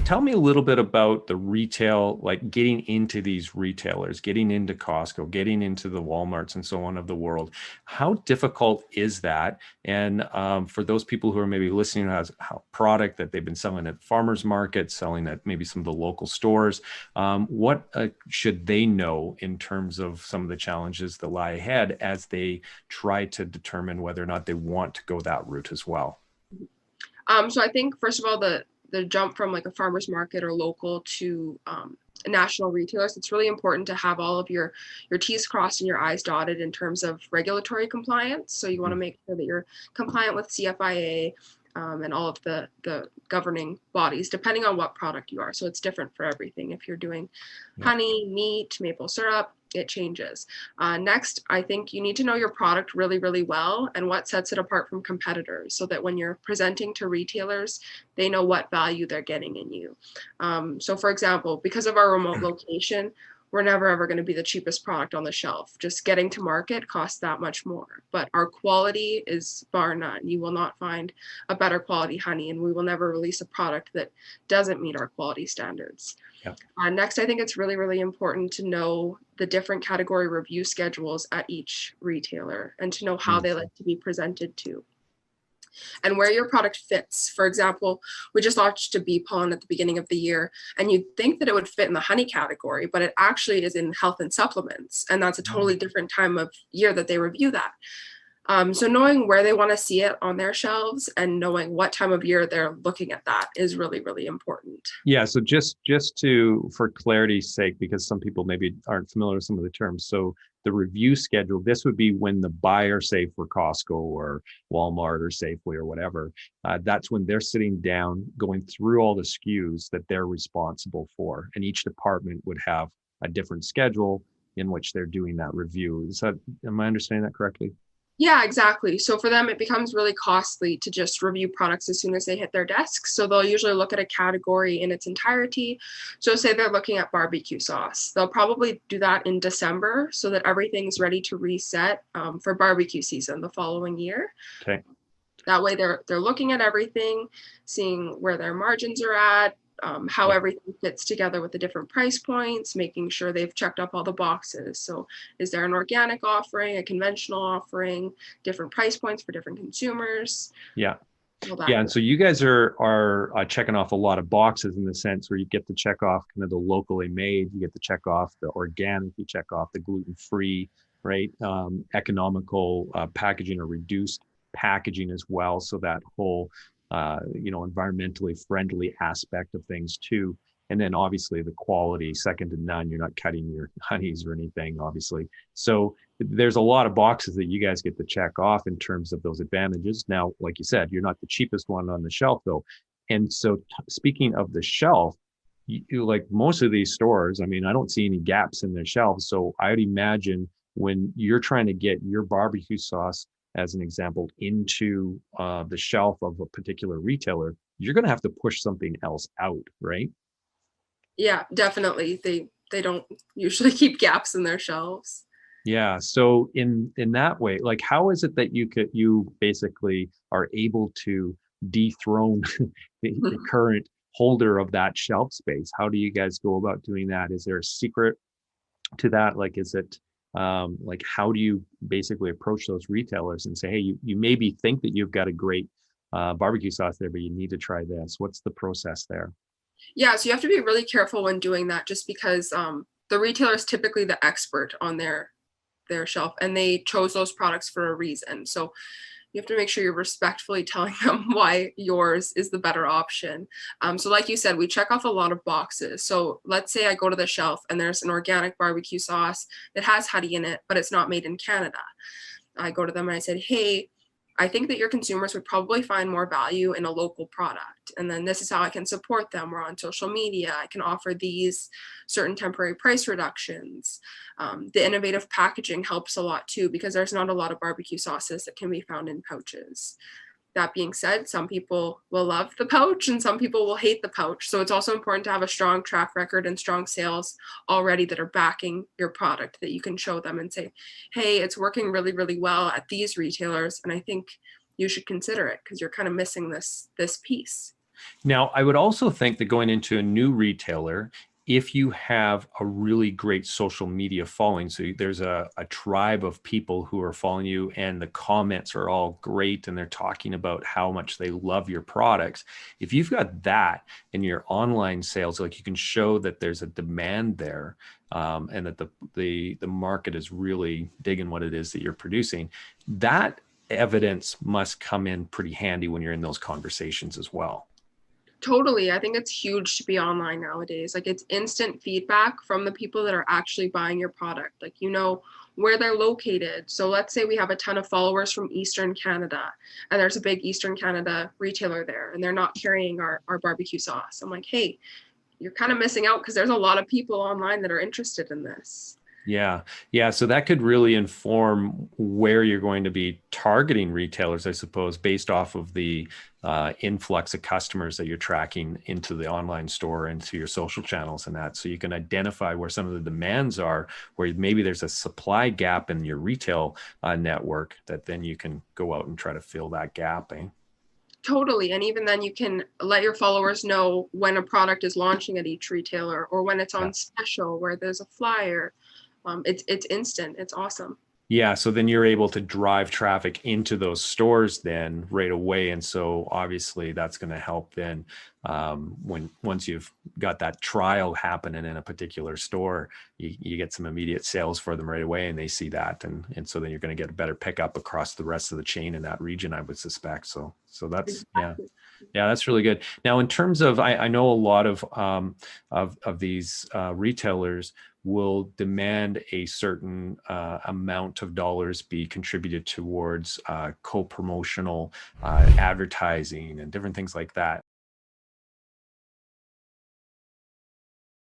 tell me a little bit about the retail, like getting into these retailers, getting into Costco, getting into the Walmarts and so on of the world. How difficult is that? And for those people who are maybe listening as a product that they've been selling at farmers markets, selling at maybe some of the local stores, what should they know in terms of some of the challenges that lie ahead as they try to determine whether or not they want to go that route as well? So I think first of all, the jump from like a farmer's market or local to national retailers, it's really important to have all of your T's crossed and your I's dotted in terms of regulatory compliance. So you want to Mm. make sure that you're compliant with CFIA and all of the governing bodies, depending on what product you are. So it's different for everything. If you're doing Yeah. honey, meat, maple syrup, it changes. Next, I think you need to know your product really, really well and what sets it apart from competitors so that when you're presenting to retailers, they know what value they're getting in you. So, for example, because of our remote location, we're never ever going to be the cheapest product on the shelf. Just getting to market costs that much more. But our quality is bar none. You will not find a better quality honey, and we will never release a product that doesn't meet our quality standards. Yeah. Next, I think it's really, really important to know the different category review schedules at each retailer and to know how Mm. they like to be presented to and where your product fits. For example, we just launched a bee pollen at the beginning of the year, and you'd think that it would fit in the honey category, but it actually is in health and supplements. And that's a Oh. totally different time of year that they review that. So knowing where they want to see it on their shelves and knowing what time of year they're looking at that is really, really important. Yeah, so just to for clarity's sake, because some people maybe aren't familiar with some of the terms. So the review schedule, this would be when the buyer, say for Costco or Walmart or Safeway or whatever, that's when they're sitting down, going through all the SKUs that they're responsible for, and each department would have a different schedule in which they're doing that review. Is that, am I understanding that correctly? Yeah, exactly. So for them, it becomes really costly to just review products as soon as they hit their desks. So they'll usually look at a category in its entirety. So say they're looking at barbecue sauce. They'll probably do that in December so that everything's ready to reset for barbecue season the following year. Okay. That way they're looking at everything, seeing where their margins are at, how Yeah. everything fits together with the different price points, making sure they've checked off all the boxes. So is there an organic offering, a conventional offering, different price points for different consumers, Yeah. all that Yeah, and good. so you guys are checking off a lot of boxes in the sense where you get to check off kind of the locally made, you get to check off the organic, you check off the gluten-free, right? Economical packaging or reduced packaging as well. So that whole, environmentally friendly aspect of things too. And then obviously the quality, second to none. You're not cutting your honeys or anything, obviously. So there's a lot of boxes that you guys get to check off in terms of those advantages. Now, like you said, you're not the cheapest one on the shelf though. And so speaking of the shelf, like most of these stores, I mean, I don't see any gaps in their shelves. So I would imagine when you're trying to get your barbecue sauce, as an example, into the shelf of a particular retailer, you're going to have to push something else out, right? Yeah, definitely. They don't usually keep gaps in their shelves. Yeah. So in that way, like how is it that you basically are able to dethrone the current holder of that shelf space? How do you guys go about doing that? Is there a secret to that? Like is it like how do you basically approach those retailers and say, hey, you maybe think that you've got a great barbecue sauce there, but you need to try this. What's the process there? Yeah, so you have to be really careful when doing that just because the retailer is typically the expert on their shelf and they chose those products for a reason. So you have to make sure you're respectfully telling them why yours is the better option. So like you said, we check off a lot of boxes. So let's say I go to the shelf and there's an organic barbecue sauce that has honey in it, but it's not made in Canada. I go to them and I said, hey, I think that your consumers would probably find more value in a local product. And then this is how I can support them. We're on social media. I can offer these certain temporary price reductions. The innovative packaging helps a lot too, because there's not a lot of barbecue sauces that can be found in pouches. That being said, some people will love the pouch and some people will hate the pouch. So it's also important to have a strong track record and strong sales already that are backing your product that you can show them and say, hey, it's working really, really well at these retailers. And I think you should consider it because you're kind of missing this piece. Now, I would also think that going into a new retailer, if you have a really great social media following, so there's a tribe of people who are following you and the comments are all great and they're talking about how much they love your products. If you've got that in your online sales, like you can show that there's a demand there, and that the market is really digging what it is that you're producing, that evidence must come in pretty handy when you're in those conversations as well. Totally. I think it's huge to be online nowadays. Like it's instant feedback from the people that are actually buying your product. Like you know where they're located. So let's say we have a ton of followers from Eastern Canada and there's a big Eastern Canada retailer there and they're not carrying our barbecue sauce. I'm like, hey, you're kind of missing out because there's a lot of people online that are interested in this. Yeah. Yeah. So that could really inform where you're going to be targeting retailers, I suppose, based off of the influx of customers that you're tracking into the online store, into your social channels and that. So you can identify where some of the demands are, where maybe there's a supply gap in your retail network that then you can go out and try to fill that gap. Eh? Totally. And even then you can let your followers know when a product is launching at each retailer or when it's Yeah. on special where there's a flyer. It's instant. It's awesome. Yeah, so then you're able to drive traffic into those stores then right away, and so obviously that's going to help then when once you've got that trial happening in a particular store, you get some immediate sales for them right away, and they see that, and so then you're going to get a better pickup across the rest of the chain in that region, I would suspect. So that's Exactly. yeah, that's really good. Now, in terms of, I know a lot of these retailers will demand a certain amount of dollars be contributed towards co-promotional advertising and different things like that.